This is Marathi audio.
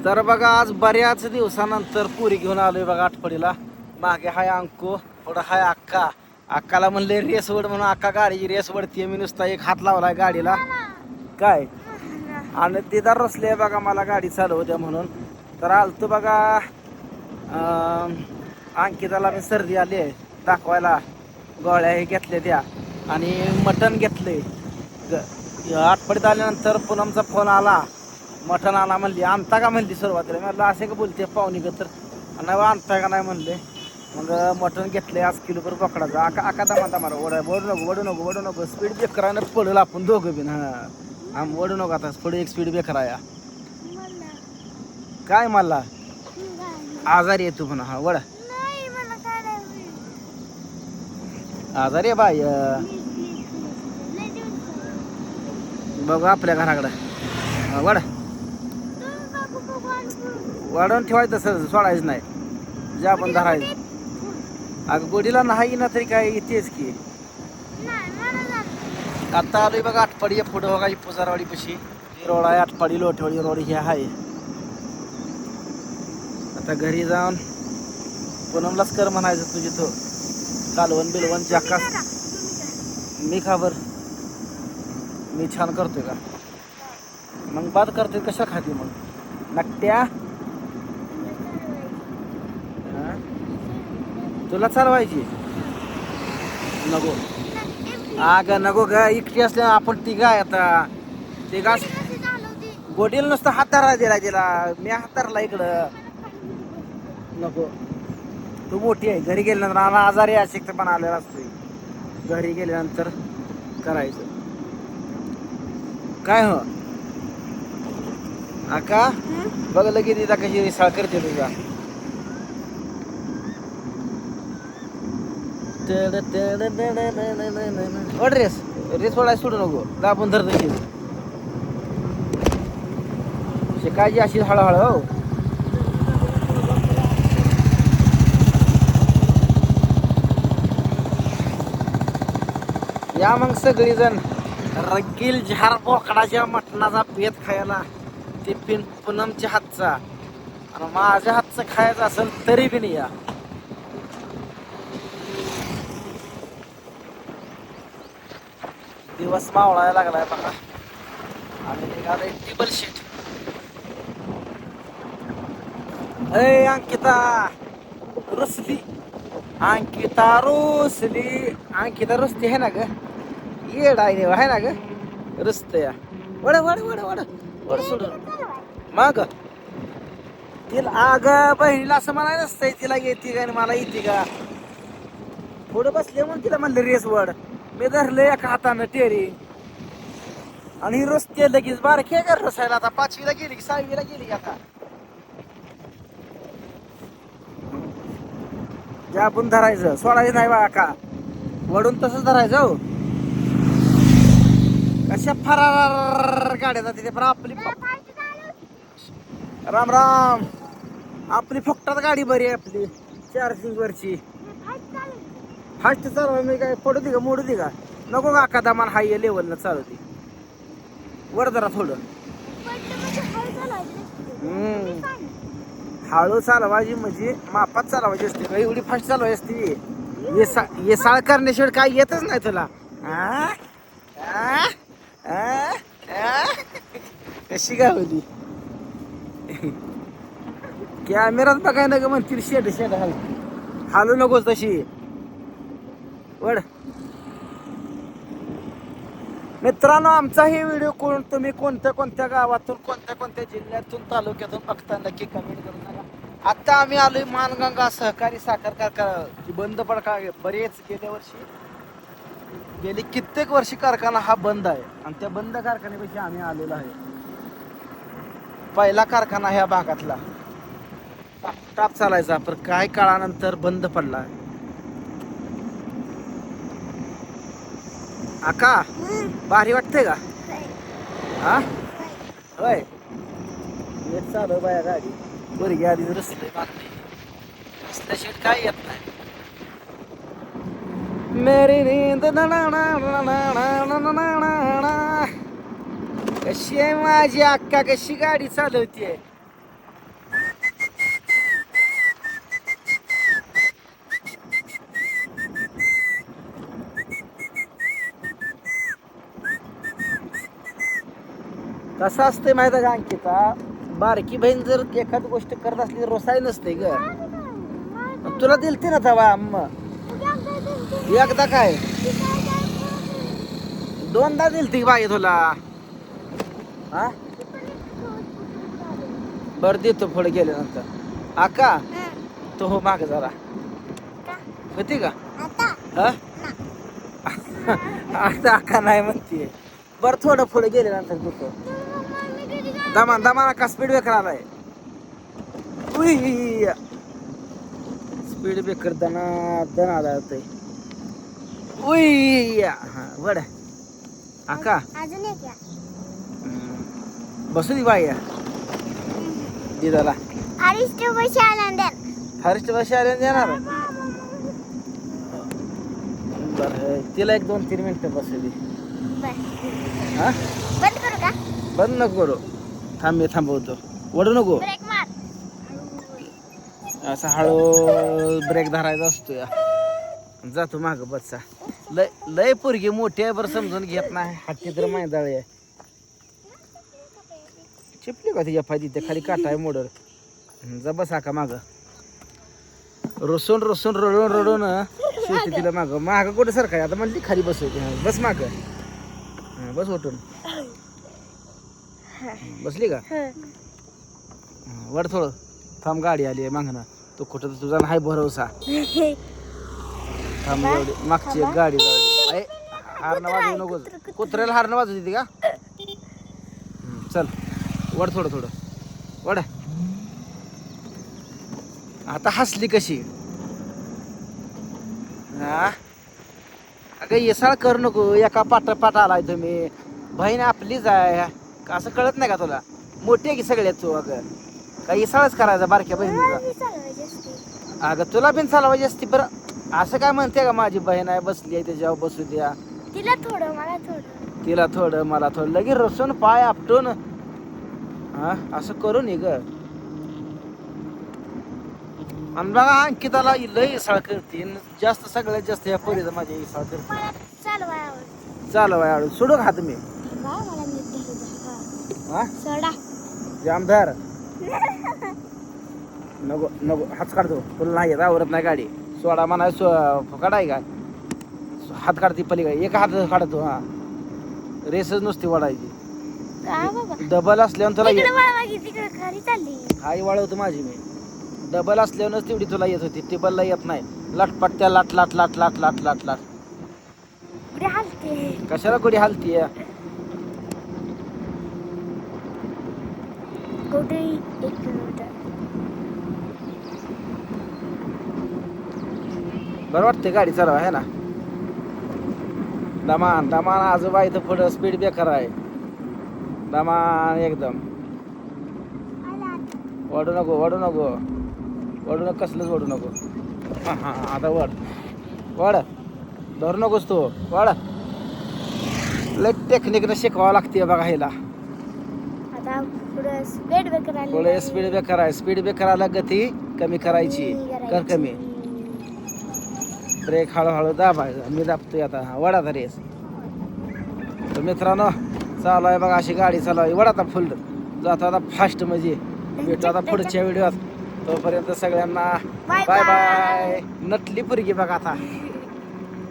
तर बघा आज बऱ्याच दिवसानंतर पुरी घेऊन आलोय बघा आठवडीला. मागे हाय अंकू, पुढं हाय अक्का. अक्काला म्हणले रेस वड म्हणून अक्का गाडीची रेस वडतीये. मी नुसता एक हात लावलाय गाडीला काय आणि तिथं रसले बघा मला गाडी चालू द्या म्हणून. तर आलतो बघा अंकिताला मी सर्दी आली आहे दाखवायला. गोळ्या हे घेतल्या त्या आणि मटण घेतले. आठवडीत आल्यानंतर पूनमचा फोन आला, मटण आणा म्हणली. आणता का म्हणली सुरुवातीला. मी म्हटलं असे का बोलते पाहुणी का, तर नाही आणताय का नाही म्हणले. मग मटण घेतले 5 किलोभर बोकडाचं. आका दमा मला वडू नको स्पीड बेकरानं पडलं आपण दोघं बिन. हा वडू नको आता पुढे एक स्पीड बेकरा या काय मला आजारी आहे तू म्हणा. हा वड आजारी आहे बाय. बघू आपल्या घराकडं वड वाढवून ठेवायचं तसं सोडायचं नाही जे आपण धरायचं. अगं गोडीला नाही ना तरी काय येतेच की. आता आलोय बघा आटपाडी पुढं बघा ही पुजारवाडी पशी रोड आहे. आटपाडी लोटवाडी रोड हे आहे. आता घरी जाऊन पूनमलाच कर म्हणायचं तुझी तो कालवण बिलवण जाकास. मी खाबर मी छान करतोय का मग बाद करतोय. कशा खाते मग नकट्या. तुला चालवायची नको. अगं नको ग एकटी असल्या आपण तिघा आहे. आता तिघा गोडीला नुसतं हात धरायला दिला तिला. मी हात धरला इकडं नको. तू मोठी आहे. घरी गेल्यानंतर आम्हाला आजारी अशक्त पण आलेला असतोय. घरी गेल्यानंतर करायचं काय हो आका. बघ लगेच तिला कशी रिसाळ करते तुझा. ओढ रेस ओढाय सोडू नको. दाबून धर तशी शिकायची अशी हळूहळू. हो या मग सगळीजण रगील झार बोकडाच्या मटणाचा पेत खायला. ते पिन पूनमच्या हातचा आणि माझ्या हातचं खायचं असेल तरी बी नाही या. दिवस मावळायला लागलाय बघा. आणि निघालंय टेबल शीट. अरे अंकिता रुसली. अंकिता रुसती आहे ना ग. येड आहे ना ग रुसत या. वड वड वड वड वड सोडून मग तिला अग बहिणीला असं म्हणायला नसतंय. तिला येते का आणि मला येते का. पुढं बसले म्हणून तिला म्हणलं रेस वड. मी धरले एका हातानं टेरी आणि ही रस्ते लगेच बारकी आहे का रसायला. आता 5वीला गेली की 6वीला गेली की आता. जे आपण धरायचं सोडायचं नाही बा का. वडून तसंच धरायचं. हो कशा फरार गाड्या जाते ते. पण आपली राम राम आपली फुकटात गाडी बरी आहे आपली 4 वरची. फास्ट चालवा. मी काय पडू दे का मोडू दे का नको का. अख्खा दमान हाय लेवलनं चालवते. वर जरा थोडं हळू चालवायची म्हणजे मापात चालवायची असते का. एवढी फास्ट चालवायची असते. ये साळ करण्याशिवाय काय येतच नाही तुला. कशी काय होती कॅमेरात बघाय ना ग म्हणतील. शेड हालू नकोस तशी वड. मित्रांनो आमचा हे व्हिडिओ तुम्ही कोणत्या गावातून कोणत्या जिल्ह्यातून तालुक्यातून बघता नक्की कमेंट करून सांगा. आता आम्ही आलोय मानगंगा सहकारी साखर कारखाना बंद पडका. बरेच गेली कित्येक वर्षी कारखाना हा बंद आहे. आणि त्या बंद कारखान्यापेक्षा आम्ही आलेलो आहे. पहिला कारखाना ह्या भागातला टाप चालायचा पण काही काळानंतर बंद पडला. आका भारी वाटतंय का. हा होय नीट चालू बाया गाडी. बरी आधी रस्ते रस्त्या शेट काय येत नाही. मेरी नींद कशी आहे माझी अक्का. कशी गाडी चालवतीये. कसं असतंय माहिती का अंकिता, बारकी बहीण जर एखादी गोष्ट करत असली तर रोसाई नसते ग. तुला दिलती ना तवा एकदा काय दोनदा दिलती बाई तुला. हा बर देतो पुढे गेल्यानंतर. आका तो हो माग जरा होती का हा आता आका नाही म्हणते. बर थोडं पुढे गेल्यानंतर देतो. दमान दमाना का स्पीड ब्रेकर आलाय. स्पीड ब्रेकर दना दना जातोय. हा वड आका बसू दे बाई दिदाला. हरिष्ठ भाषा आल्यानं देणार. बरं तिला 1-2-3 मिनिटं बसू दे. हा बंद नको करू. थांब मी थांबवतो. वडू नको. असा हळू ब्रेक धरायचा असतो या. जातो माग बच्चा. लय लय पोरगी मोठी आहे बरं समजून घेत नाही. हाती तर मैदाळी आहे. चिपली का तिच्या पाय तिथे खाली काटा आहे मोडर. जा बसा का माग. रोसून रोसून रडून रडून शेवटी तिला माग माग कुठे सारखं आता म्हणली खाली बसवते. बस माग बस उठून बसली का. वर थोडं थांब गाडी आली आहे मागणं. तू कुठं तुझा नाही भरोसा. थांब एवढी मागची एक गाडी जाऊ. हारणं वाजवू नको. कुत्र्याला हारणं वाजवू देते का. चल वड थोडं थोडं वड. आता हसली कशी. हा अगं येसाळ करू नको. एका पाठ आलाय तुम्ही. बहीण आपलीच आहे असं कळत नाही का तुला. मोठी आहे की सगळ्यात तू. अगं काही येसाळच करायचा बारक्या बहिणीचा. अगं तुला बिन चालवायची असती. बरं असं काय म्हणते का माझी बहीण आहे बसली आहे त्याच्यावर बसू द्या. तिला थोडं मला थोडं लगेच रसून पाय आपटून हा असं करून ये ग. आणि बघा अंकिताला लय इसळ करते जास्त. सगळ्यात जास्त या पोरीचं माझ्या इसळ करते. चालवाय आवड सोडू का तुम्ही जामदार नको नको हात काढतो. तुला नाही येत आवरत नाही गाडी. सोडा म्हणा फुकाट आहे का. हात काढते पलीकडे एक हात काढतो. हा रेसच नुसती वडायची. डबल असल्यावर तुला आई वाळवतो माझी मी. डबल असल्यावरच तेवढी तुला येत होती. टेबलला येत नाही. लटपट त्या लाट लाट लाट लाट लाट लाट लाट कशाला कुठे हालतीय. बरं वाटते गाडी चालवा आहे ना. दमान दमान आजोबा इथं पुढं स्पीड ब्रेकर आहे. दमान एकदम. वडू नको वडू नको वडू नको. कसलंच वडू नको. हां हां आता वड वड धरू नकोस तू वड. लय टेक्निकनं शिकवावं लागते बघा ह्याला. पुढे स्पीड ब्रेकर आहे. स्पीड ब्रेकरला गती कमी करायची. कर कमी. ब्रेक हळूहळू दाबायचा. मी दाबतोय आता. वडाचा रेस. तर मित्रांनो चालू आहे बघा अशी गाडी चालू आहे. वडा आता फुल जातो आता फास्ट. म्हणजे भेटू आता पुढच्या व्हिडिओत. तोपर्यंत सगळ्यांना बाय बाय. नटली पोरगी बघा आता.